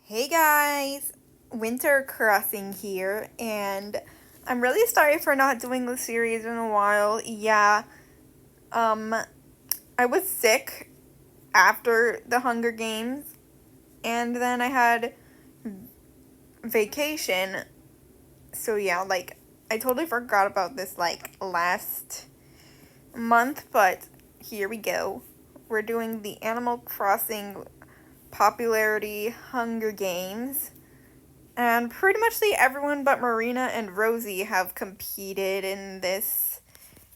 Hey guys, Winter Crossing here, and I'm really sorry for not doing the series in a while. Yeah, um, I was sick after the Hunger Games, and then I had vacation. So yeah, I totally forgot about this last month, but here we go. We're doing the Animal Crossing popularity Hunger Games. And pretty much everyone but Marina and Rosie have competed in this.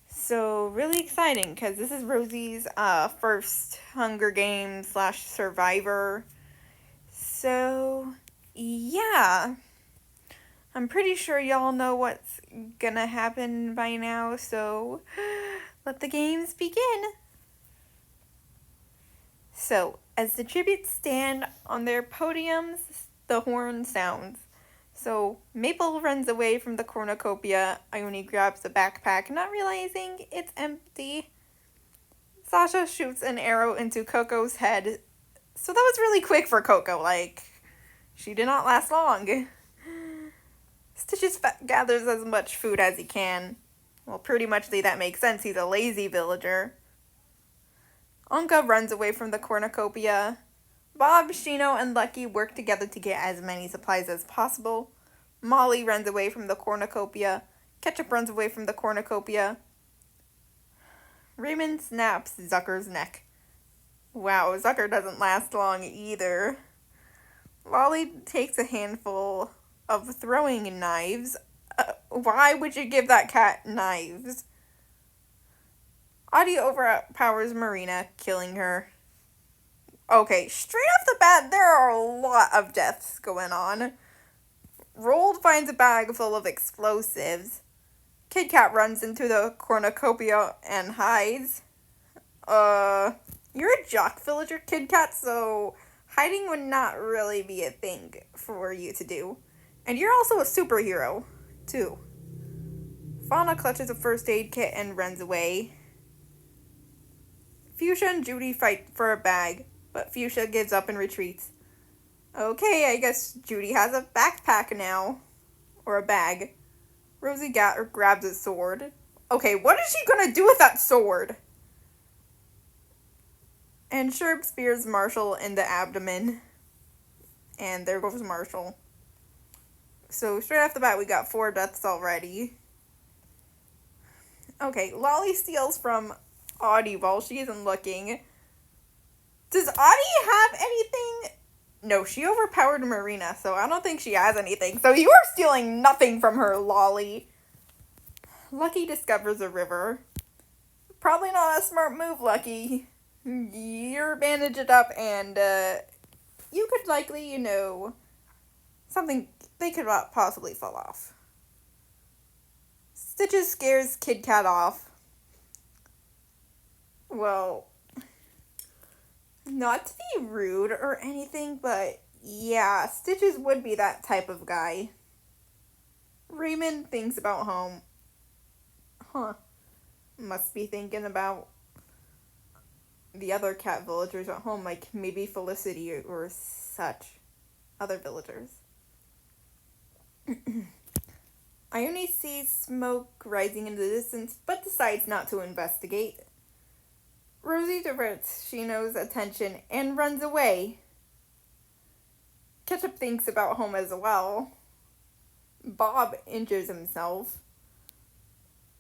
So really exciting because this is Rosie's first Hunger Games / Survivor. So yeah, I'm pretty sure y'all know what's gonna happen by now. So let the games begin. So as the tributes stand on their podiums, the horn sounds. So Maple runs away from the cornucopia. Ione grabs the backpack, not realizing it's empty. Sasha shoots an arrow into Coco's head. So that was really quick for Coco. She did not last long. Stitches gathers as much food as he can. Well, pretty much that makes sense. He's a lazy villager. Anka runs away from the cornucopia. Bob, Shino, and Lucky work together to get as many supplies as possible. Molly runs away from the cornucopia. Ketchup runs away from the cornucopia. Raymond snaps Zucker's neck. Wow, Zucker doesn't last long either. Lolly takes a handful of throwing knives. Why would you give that cat knives? Audie overpowers Marina, killing her. Okay, straight off the bat, there are a lot of deaths going on. Rold finds a bag full of explosives. Kit Kat runs into the cornucopia and hides. You're a jock villager, Kit Kat, so hiding would not really be a thing for you to do. And you're also a superhero, too. Fauna clutches a first aid kit and runs away. Fuchsia and Judy fight for a bag, but Fuchsia gives up and retreats. Okay, I guess Judy has a backpack now. Or a bag. Rosie grabs a sword. Okay, what is she gonna do with that sword? And Sherb spears Marshall in the abdomen. And there goes Marshall. So straight off the bat, we got 4 deaths already. Okay, Lolly steals from Audie while she isn't looking. Does Audie have anything? No, she overpowered Marina, so I don't think she has anything. So you are stealing nothing from her, Lolly. Lucky discovers a river. Probably not a smart move, Lucky. You're bandaged up and, you could likely, something, they could possibly fall off. Stitches scares Kit Kat off. Well, not to be rude or anything, but yeah, Stitches would be that type of guy. Raymond thinks about home. Must be thinking about the other cat villagers at home, like maybe Felicity or such. Other villagers. Ione sees smoke rising in the distance, but decides not to investigate. Rosie diverts Shino's attention and runs away. Ketchup thinks about home as well. Bob injures himself.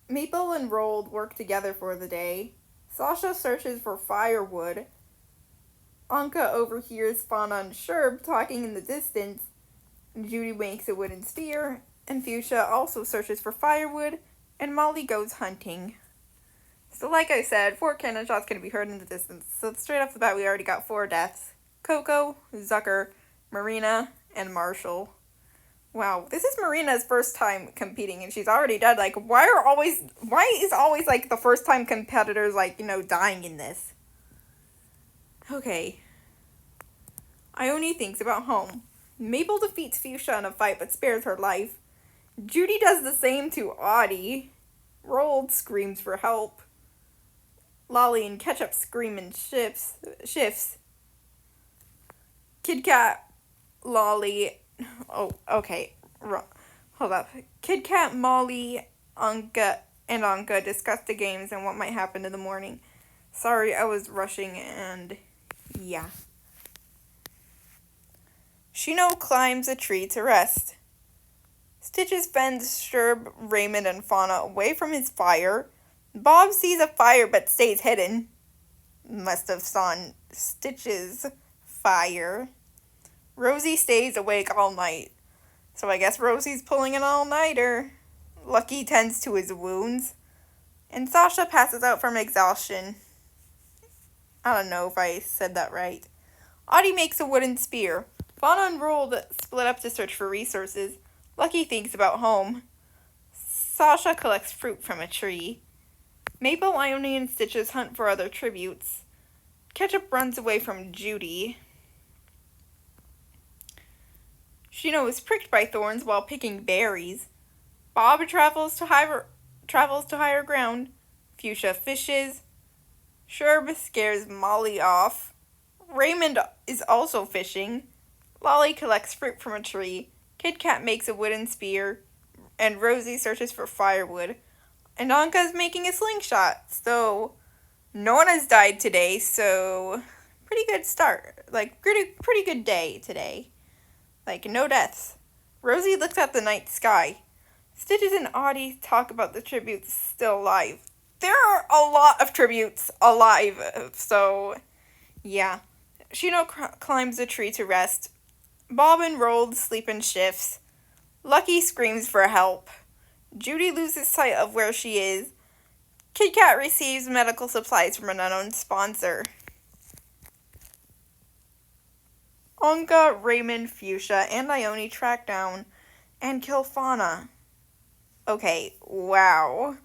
Maple and Rold work together for the day. Sasha searches for firewood. Anka overhears Fauna and Sherb talking in the distance. Judy makes a wooden spear, and Fuchsia also searches for firewood, and Molly goes hunting. So like I said, 4 cannon shots can be heard in the distance. So straight off the bat, we already got 4 deaths. Coco, Zucker, Marina, and Marshall. Wow, this is Marina's first time competing, and she's already dead. Why is always, the first time competitors, dying in this? Okay. Ione thinks about home. Maple defeats Fuchsia in a fight, but spares her life. Judy does the same to Audie. Rold screams for help. Lolly and Ketchup scream in shifts. Kit Kat Lolly. Oh, okay. Hold up. Kit Kat, Molly, Anka discuss the games and what might happen in the morning. Sorry, I was rushing and yeah. Shino climbs a tree to rest. Stitches fends Sherb, Raymond, and Fauna away from his fire. Bob sees a fire but stays hidden. Must have saw Stitch's fire. Rosie stays awake all night. So I guess Rosie's pulling an all-nighter. Lucky tends to his wounds. And Sasha passes out from exhaustion. I don't know if I said that right. Audie makes a wooden spear. Fauna and Roald split up to search for resources. Lucky thinks about home. Sasha collects fruit from a tree. Maple, Ione, and Stitches hunt for other tributes. Ketchup runs away from Judy. Shino is pricked by thorns while picking berries. Bob travels to higher ground. Fuchsia fishes. Sherb scares Molly off. Raymond is also fishing. Lolly collects fruit from a tree. Kit Kat makes a wooden spear. And Rosie searches for firewood. And Anka's making a slingshot. So, no one has died today, so pretty good start. Like, pretty good day today. Like, no deaths. Rosie looks at the night sky. Stitches and Audie talk about the tributes still alive. There are a lot of tributes alive, so yeah. Shino climbs a tree to rest. Bob and Roald sleep in shifts. Lucky screams for help. Judy loses sight of where she is. Kit Kat receives medical supplies from an unknown sponsor. Anka, Raymond, Fuchsia, and Ione track down and kill Fauna. Okay, wow.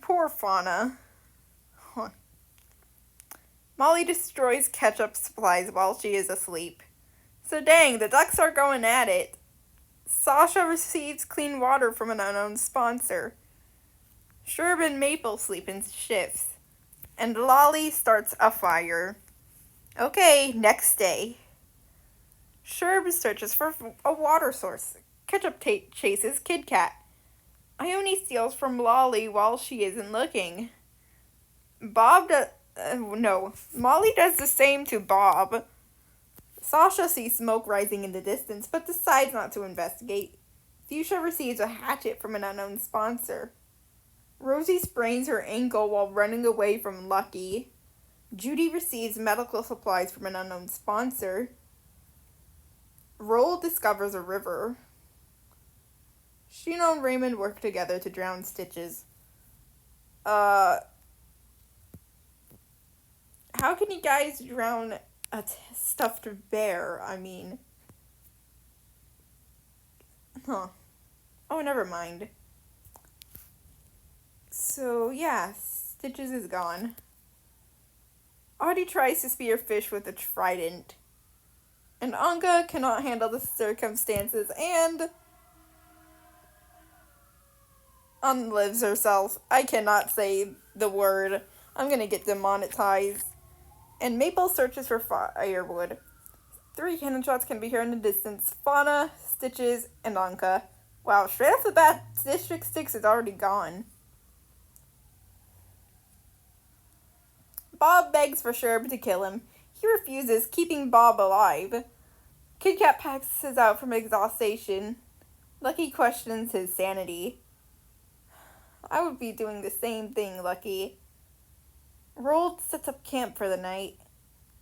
Poor Fauna. Huh. Molly destroys Ketchup supplies while she is asleep. So dang, the ducks are going at it. Sasha receives clean water from an unknown sponsor. Sherb and Maple sleep in shifts. And Lolly starts a fire. Okay, next day. Sherb searches for a water source. Ketchup chases Kit Kat. Ione steals from Lolly while she isn't looking. Molly does the same to Bob. Sasha sees smoke rising in the distance, but decides not to investigate. Fuchsia receives a hatchet from an unknown sponsor. Rosie sprains her ankle while running away from Lucky. Judy receives medical supplies from an unknown sponsor. Roald discovers a river. Shino and Raymond work together to drown Stitches. How can you guys drown a stuffed bear? I mean... Huh. Oh, never mind. So, yeah, Stitches is gone. Audie tries to spear fish with a trident. And Anka cannot handle the circumstances and unlives herself. I cannot say the word. I'm gonna get demonetized. And Maple searches for firewood. 3 cannon shots can be heard in the distance. Fauna, Stitches, and Anka. Wow, straight off the bat, District 6 is already gone. Bob begs for Sherb to kill him. He refuses, keeping Bob alive. Kit Kat passes out from exhaustion. Lucky questions his sanity. I would be doing the same thing, Lucky. Roald sets up camp for the night.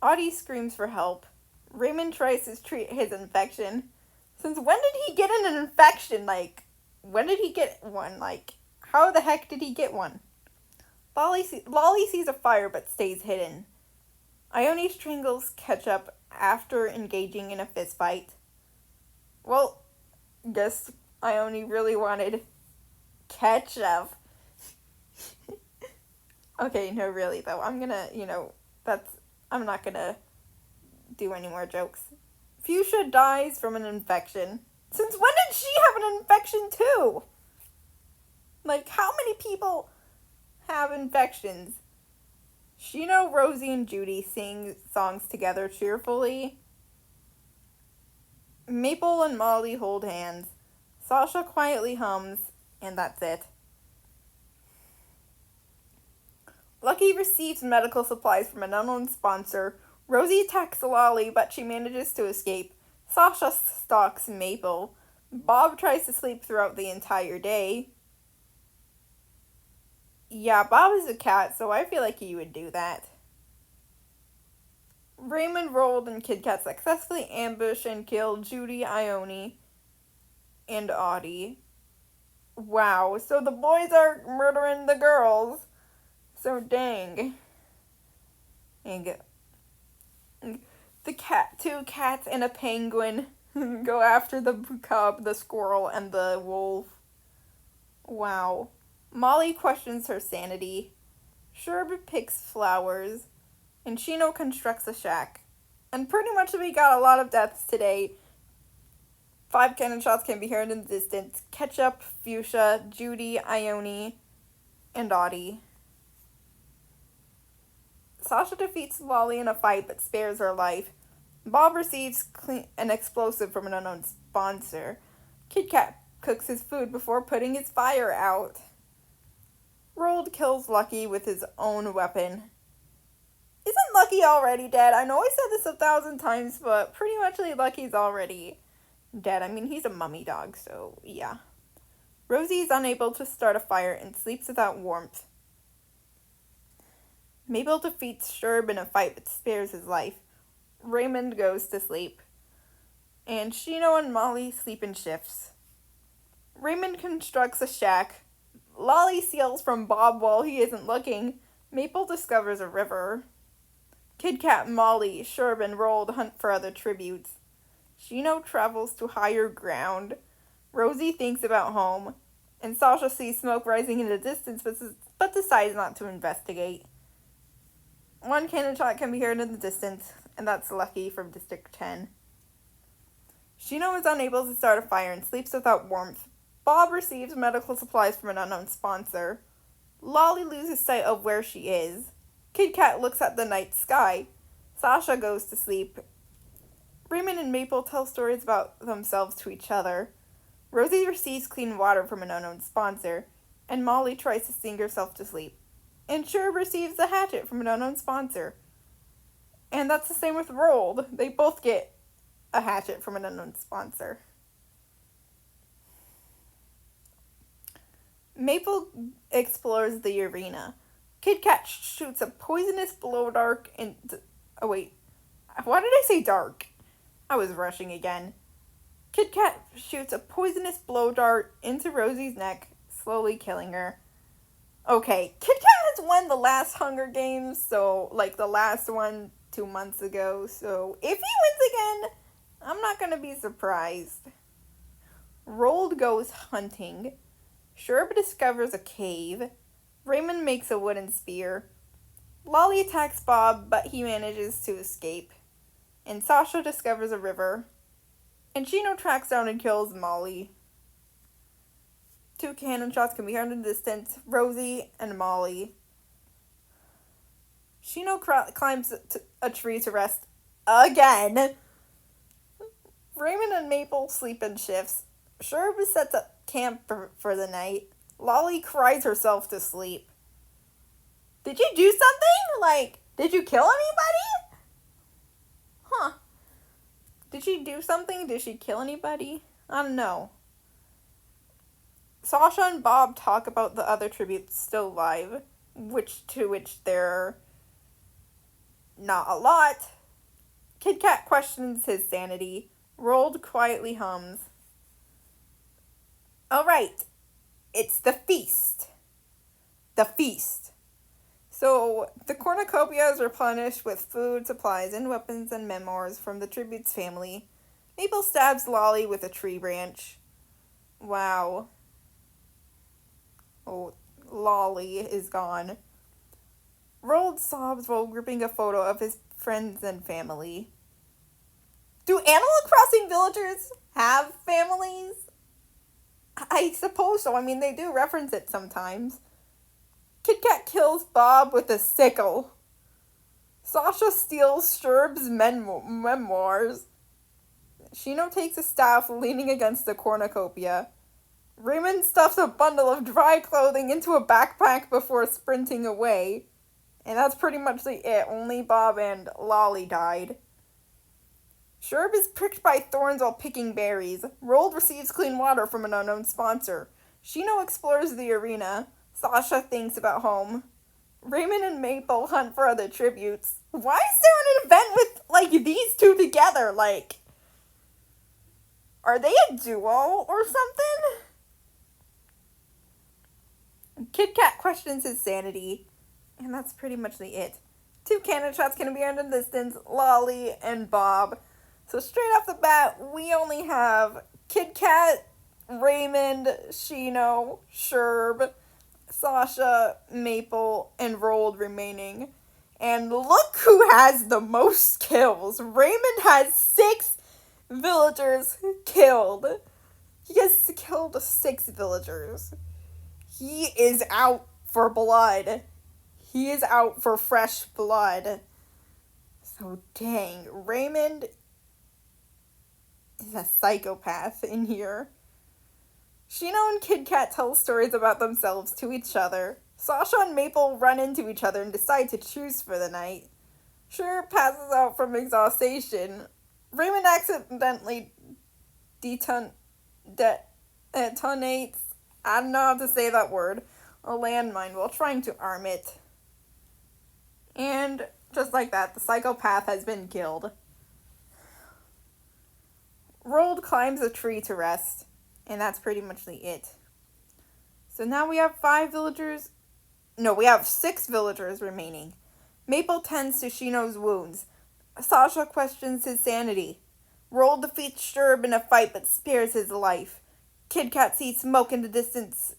Audie screams for help. Raymond tries to treat his infection. Since when did he get an infection? Like, when did he get one? Like, how the heck did he get one? Lolly sees a fire but stays hidden. Ione strangles Ketchup after engaging in a fistfight. Well, guess Ione really wanted ketchup. Okay, no, really, though. I'm gonna, I'm not gonna do any more jokes. Fuchsia dies from an infection. Since when did she have an infection, too? Like, how many people have infections? Shino, Rosie, and Judy sing songs together cheerfully. Maple and Molly hold hands. Sasha quietly hums, and that's it. Lucky receives medical supplies from an unknown sponsor. Rosie attacks Lolly, but she manages to escape. Sasha stalks Maple. Bob tries to sleep throughout the entire day. Yeah, Bob is a cat, so I feel like he would do that. Raymond, Rolled, and Kit Kat successfully ambush and kill Judy, Ione, and Audie. Wow, so the boys are murdering the girls. So dang. And two cats and a penguin go after the cub, the squirrel, and the wolf. Wow. Molly questions her sanity. Sherb picks flowers. And Shino constructs a shack. And pretty much we got a lot of deaths today. 5 cannon shots can be heard in the distance. Ketchup, Fuchsia, Judy, Ione, and Audie. Sasha defeats Lolly in a fight but spares her life. Bob receives an explosive from an unknown sponsor. Kit Kat cooks his food before putting his fire out. Rolled kills Lucky with his own weapon. Isn't Lucky already dead? I know I said this 1,000 times, but pretty much Lucky's already dead. I mean, he's a mummy dog, so yeah. Rosie is unable to start a fire and sleeps without warmth. Mabel defeats Sherb in a fight but spares his life. Raymond goes to sleep. And Shino and Molly sleep in shifts. Raymond constructs a shack. Lolly steals from Bob while he isn't looking. Maple discovers a river. Kit Kat, Molly, Sherb, and Rolled hunt for other tributes. Shino travels to higher ground. Rosie thinks about home. And Sasha sees smoke rising in the distance but decides not to investigate. 1 cannon shot can be heard in the distance, and that's Lucky from District 10. Shino is unable to start a fire and sleeps without warmth. Bob receives medical supplies from an unknown sponsor. Lolly loses sight of where she is. Kit Kat looks at the night sky. Sasha goes to sleep. Raymond and Maple tell stories about themselves to each other. Rosie receives clean water from an unknown sponsor, and Molly tries to sing herself to sleep. And Sherb receives a hatchet from an unknown sponsor. And that's the same with Rolled. They both get a hatchet from an unknown sponsor. Maple explores the arena. Kit Kat shoots a poisonous blow dart into... Oh, wait. Why did I say dark? I was rushing again. Kit Kat shoots a poisonous blow dart into Rosie's neck, slowly killing her. Okay, Kit Kat has won the last Hunger Games, so, the last one 2 months ago, so if he wins again, I'm not gonna be surprised. Rolled goes hunting. Sherb discovers a cave. Raymond makes a wooden spear. Lolly attacks Bob, but he manages to escape. And Sasha discovers a river. And Shino tracks down and kills Molly. 2 cannon shots can be heard in the distance. Rosie and Molly. Shino climbs a tree to rest again. Raymond and Maple sleep in shifts. Sherb sets up camp for the night. Lolly cries herself to sleep. Did you do something? Did you kill anybody? Huh. Did she do something? Did she kill anybody? I don't know. Sasha and Bob talk about the other tributes still alive, which there are not a lot. Kit Kat questions his sanity. Rolled quietly hums. All right, it's the feast. The feast. So the cornucopia is replenished with food, supplies, and weapons and memoirs from the tribute's family. Maple stabs Lolly with a tree branch. Wow. Oh, Lolly is gone. Rolled sobs while gripping a photo of his friends and family. Do Animal Crossing villagers have families? I suppose so. I mean, they do reference it sometimes. Kit Kat kills Bob with a sickle. Sasha steals Sherb's memoirs. Shino takes a staff leaning against the cornucopia. Raymond stuffs a bundle of dry clothing into a backpack before sprinting away. And that's pretty much it. Only Bob and Lolly died. Sherb is pricked by thorns while picking berries. Rold receives clean water from an unknown sponsor. Shino explores the arena. Sasha thinks about home. Raymond and Maple hunt for other tributes. Why is there an event with, these two together? Are they a duo or something? Kit Kat questions his sanity. And that's pretty much it. 2 cannon shots can be earned in distance, Lolly and Bob. So straight off the bat, we only have Kit Kat, Raymond, Shino, Sherb, Sasha, Maple, and Rold remaining. And look who has the most kills. Raymond has 6 villagers killed. He has killed 6 villagers. He is out for blood. He is out for fresh blood. So dang, Raymond is a psychopath in here. Shino and Kit Kat tell stories about themselves to each other. Sasha and Maple run into each other and decide to choose for the night. Sherb passes out from exhaustion. Raymond accidentally detonates, I don't know how to say that word, a landmine while trying to arm it. And just like that, the psychopath has been killed. Rold climbs a tree to rest, and that's pretty much it. So now we have 6 villagers remaining. Maple tends to Shino's wounds. Sasha questions his sanity. Rold defeats Sherb in a fight but spares his life. Kit Kat sees smoke in the distance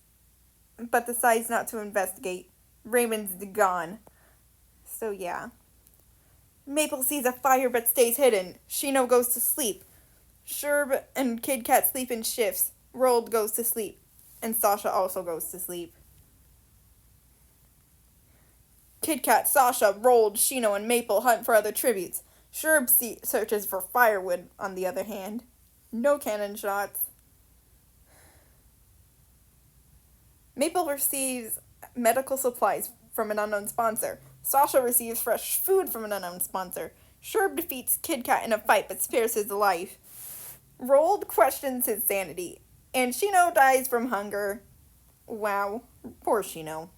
but decides not to investigate. Raymond's gone. So yeah. Maple sees a fire but stays hidden. Shino goes to sleep. Sherb and Kit Kat sleep in shifts. Rold goes to sleep. And Sasha also goes to sleep. Kit Kat, Sasha, Rold, Shino, and Maple hunt for other tributes. Sherb searches for firewood, on the other hand. No cannon shots. Maple receives medical supplies from an unknown sponsor. Sasha receives fresh food from an unknown sponsor. Sherb defeats Kit Kat in a fight but spares his life. Rold questions his sanity. And Shino dies from hunger. Wow. Poor Shino.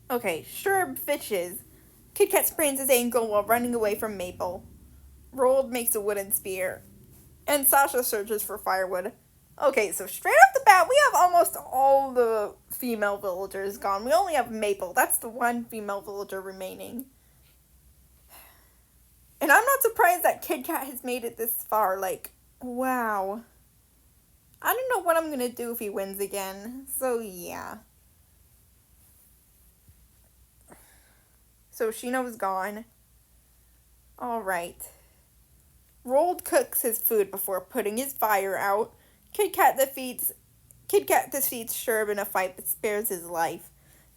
Okay, Sherb fishes. Kit Kat sprains his ankle while running away from Maple. Rold makes a wooden spear. And Sasha searches for firewood. Okay, so straight off the bat, we have almost all the female villagers gone. We only have Maple. That's the one female villager remaining. And I'm not surprised that Kit Kat has made it this far. Wow. I don't know what I'm going to do if he wins again. So, yeah. So, Shino's gone. Alright. Rold cooks his food before putting his fire out. Kit Kat defeats Sherb in a fight but spares his life.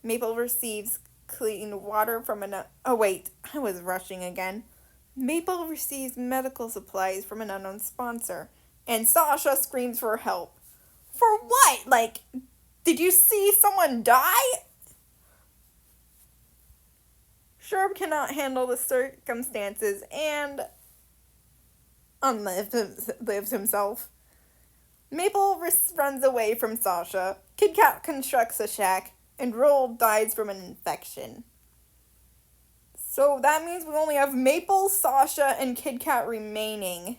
Maple receives clean water from oh wait, I was rushing again. Maple receives medical supplies from an unknown sponsor. And Sasha screams for help. For what? Did you see someone die? Sherb cannot handle the circumstances and lives himself. Maple runs away from Sasha. Kit Kat constructs a shack, and Rold dies from an infection. So that means we only have Maple, Sasha, and Kit Kat remaining.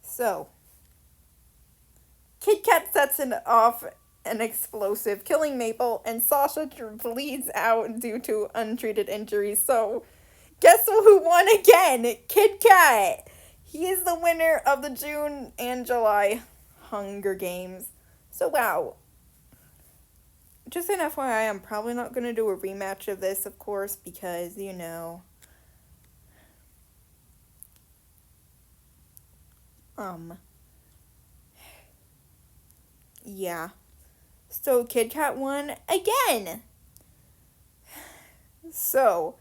So, Kit Kat sets off an explosive, killing Maple, and Sasha bleeds out due to untreated injuries. So, guess who won again? Kit Kat! He is the winner of the June and July Hunger Games. So, wow. Just an FYI, I'm probably not going to do a rematch of this, of course, because, yeah. So, Kit Kat won again. So,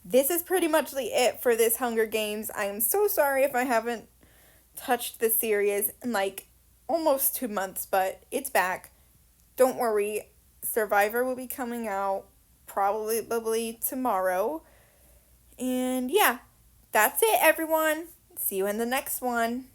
this is pretty much it for this Hunger Games. I am so sorry if I haven't touched the series in like almost 2 months, but it's back. Don't worry, Survivor will be coming out probably tomorrow. And yeah, that's it, everyone. See you in the next one.